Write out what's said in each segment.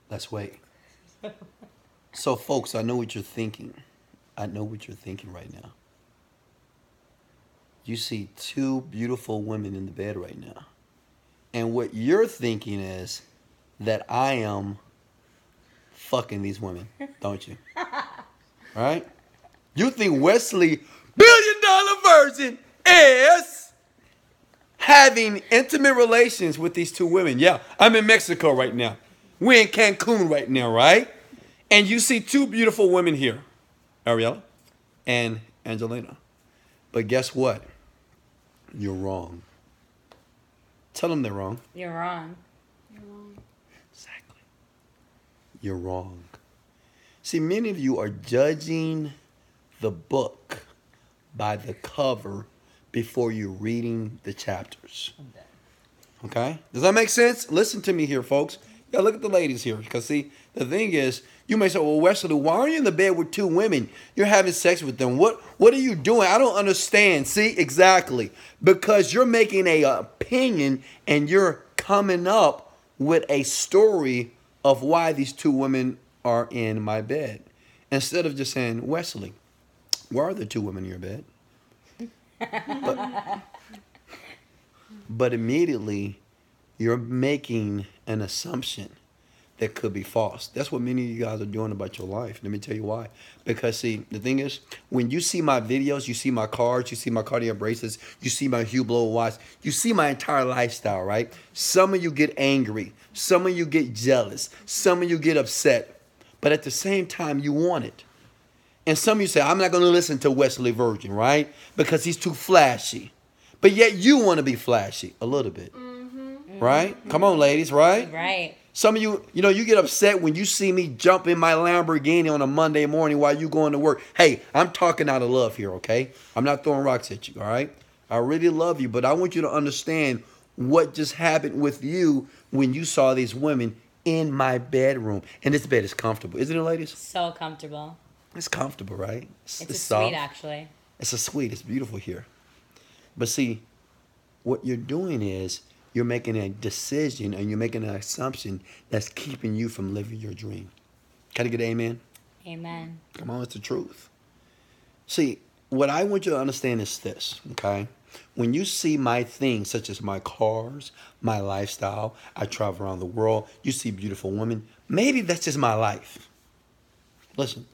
Let's wait. So, folks, I know what you're thinking. I know what you're thinking right now. You see two beautiful women in the bed right now. And what you're thinking is that I am fucking these women, don't you? Right? You think Wesley, $1 billion Virgin, is having intimate relations with these two women. Yeah, I'm in Mexico right now. We're in Cancun right now, right? And you see two beautiful women here, Ariella and Angelina. But guess what? You're wrong. Tell them they're wrong. You're wrong. Exactly. You're wrong. See, many of you are judging the book by the cover before you're reading the chapters. Okay? Does that make sense? Listen to me here, folks. Yeah, look at the ladies here. Because, see, the thing is, you may say, well, Wesley, why are you in the bed with two women? You're having sex with them. What are you doing? I don't understand. See, exactly. Because you're making an opinion and you're coming up with a story of why these two women are in my bed. Instead of just saying, Wesley, where are the two women in your bed? But immediately, you're making an assumption that could be false. That's what many of you guys are doing about your life. Let me tell you why. Because, see, the thing is, when you see my videos, you see my cards, you see my Cartier bracelets, you see my Hue Blow watch, you see my entire lifestyle, right? Some of you get angry. Some of you get jealous. Some of you get upset. But at the same time, you want it. And some of you say, I'm not going to listen to Wesley Virgin, right? Because he's too flashy. But yet you want to be flashy a little bit. Right? Come on, ladies, right? Right. Some of you, you get upset when you see me jump in my Lamborghini on a Monday morning while you going to work. Hey, I'm talking out of love here, okay? I'm not throwing rocks at you, all right? I really love you, but I want you to understand what just happened with you when you saw these women in my bedroom. And this bed is comfortable. Isn't it, ladies? So comfortable. It's comfortable, right? It's a soft. suite, actually. It's a suite. It's beautiful here. But see, what you're doing is you're making a decision and you're making an assumption that's keeping you from living your dream. Can I get an amen? Amen. Come on, it's the truth. See, what I want you to understand is this, okay? When you see my things, such as my cars, my lifestyle, I travel around the world, you see beautiful women, maybe that's just my life. Listen,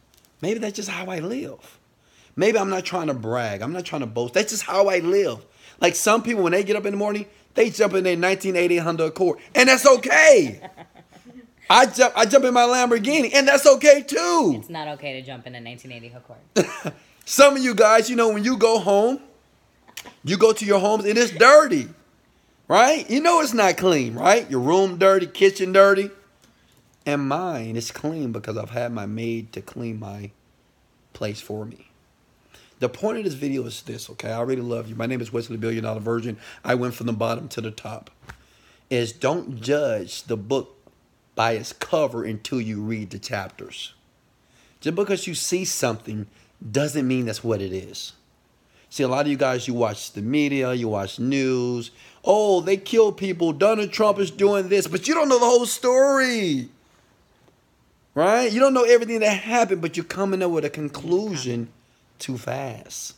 maybe that's just how I live. Maybe I'm not trying to brag. I'm not trying to boast. That's just how I live. Like some people, when they get up in the morning, they jump in their 1980 Honda Accord. And that's okay. I jump in my Lamborghini. And that's okay too. It's not okay to jump in a 1980 Accord. Some of you guys, when you go home, you go to your homes and it's dirty. Right? It's not clean, right? Your room dirty, kitchen dirty. And mine is clean because I've had my maid to clean my place for me. The point of this video is this, okay? I really love you. My name is Wesley $1 billion Virgin. I went from the bottom to the top. Is don't judge the book by its cover until you read the chapters. Just because you see something doesn't mean that's what it is. See, a lot of you guys, you watch the media, you watch news. Oh, they kill people. Donald Trump is doing this. But you don't know the whole story. Right? You don't know everything that happened, but you're coming up with a conclusion too fast.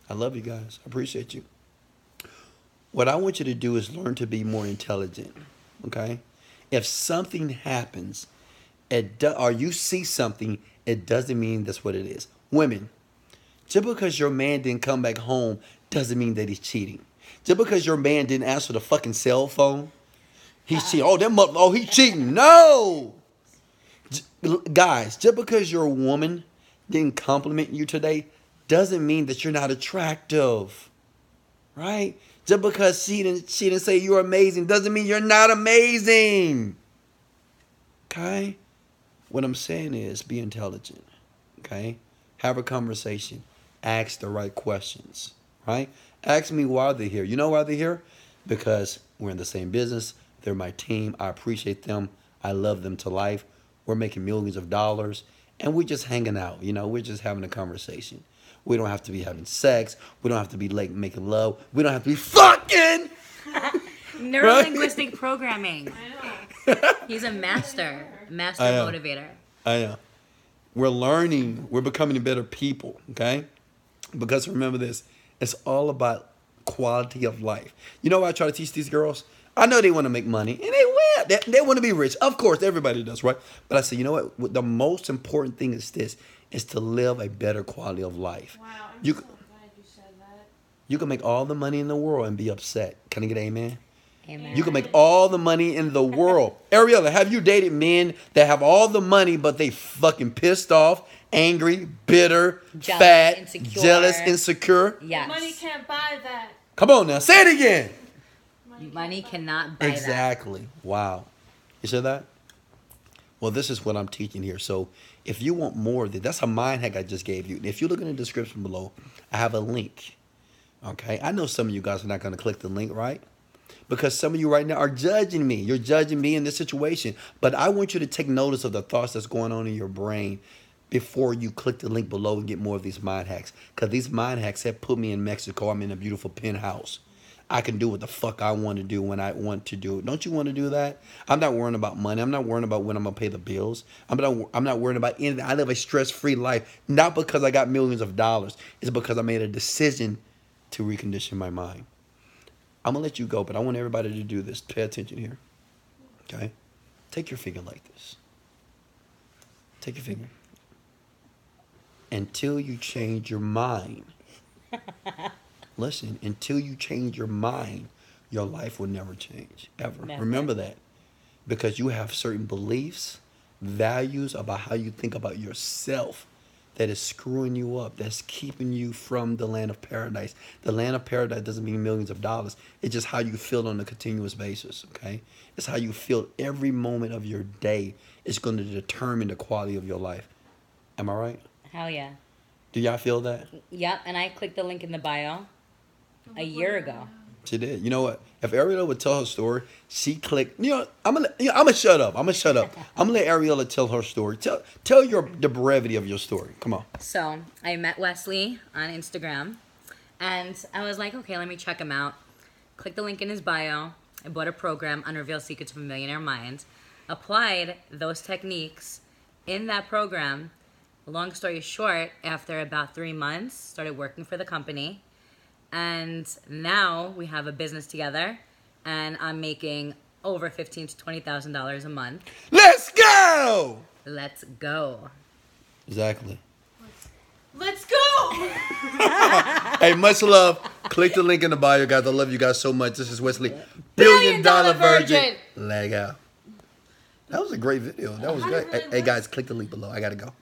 I love you guys. I appreciate you. What I want you to do is learn to be more intelligent. Okay? If something happens, or you see something, it doesn't mean that's what it is. Women, just because your man didn't come back home doesn't mean that he's cheating. Just because your man didn't answer the fucking cell phone, he's cheating. Oh, he's cheating. No! Guys, just because your woman didn't compliment you today doesn't mean that you're not attractive. Right? Just because she didn't say you're amazing doesn't mean you're not amazing. Okay? What I'm saying is be intelligent. Okay? Have a conversation. Ask the right questions. Right? Ask me why they're here. You know why they're here? Because we're in the same business. They're my team. I appreciate them. I love them to life. We're making millions of dollars. And we're just hanging out. We're just having a conversation. We don't have to be having sex. We don't have to be making love. We don't have to be fucking. Neuro-linguistic programming. I know. He's a master. Master I know. motivator. I know. We're learning. We're becoming better people, okay? Because remember this, it's all about quality of life. You know what I try to teach these girls? I know they want to make money, and they will. They want to be rich. Of course, everybody does, right? But I say, you know what? The most important thing is this, is to live a better quality of life. Wow, I'm You so c- glad you said that. You can make all the money in the world and be upset. Can I get an amen? Amen. You can make all the money in the world. Ariella, have you dated men that have all the money, but they fucking pissed off, angry, bitter, Jealous, fat, insecure. jealous, insecure? Yes. Money can't buy that. Come on now, say it again. Money cannot buy that. Exactly. Wow. You said that? Well, this is what I'm teaching here. So if you want more of this, that's a mind hack I just gave you. If you look in the description below, I have a link. Okay? I know some of you guys are not going to click the link, right? Because some of you right now are judging me. You're judging me in this situation. But I want you to take notice of the thoughts that's going on in your brain before you click the link below and get more of these mind hacks. Because these mind hacks have put me in Mexico. I'm in a beautiful penthouse. I can do what the fuck I want to do when I want to do it. Don't you want to do that? I'm not worrying about money. I'm not worrying about when I'm going to pay the bills. I'm not worrying about anything. I live a stress-free life, not because I got millions of dollars. It's because I made a decision to recondition my mind. I'm going to let you go, but I want everybody to do this. Pay attention here. Okay? Take your finger like this. Take your finger. Until you change your mind. Listen, until you change your mind, your life will never change, ever. Never. Remember that. Because you have certain beliefs, values about how you think about yourself that is screwing you up, that's keeping you from the land of paradise. The land of paradise doesn't mean millions of dollars. It's just how you feel on a continuous basis, okay? It's how you feel every moment of your day is going to determine the quality of your life. Am I right? Hell yeah. Do y'all feel that? Yep, and I clicked the link in the bio a year ago. She did. You know what? If Ariella would tell her story, she clicked. I'm gonna shut up. I'm gonna shut up. I'm gonna let Ariella tell her story. Tell the brevity of your story. Come on. So I met Wesley on Instagram, and I was like, okay, let me check him out. Click the link in his bio. I bought a program, Unrevealed Secrets of a Millionaire Mind. Applied those techniques in that program. Long story short, after about 3 months, started working for the company. And now we have a business together, and I'm making over $15,000 to $20,000 a month. Let's go. Let's go. Exactly. Let's go! Hey, much love. Click the link in the bio, guys. I love you guys so much. This is Wesley, Billion Dollar Virgin. Leg out. That was a great video. That was great. Hey, guys, click the link below. I gotta go. Yeah.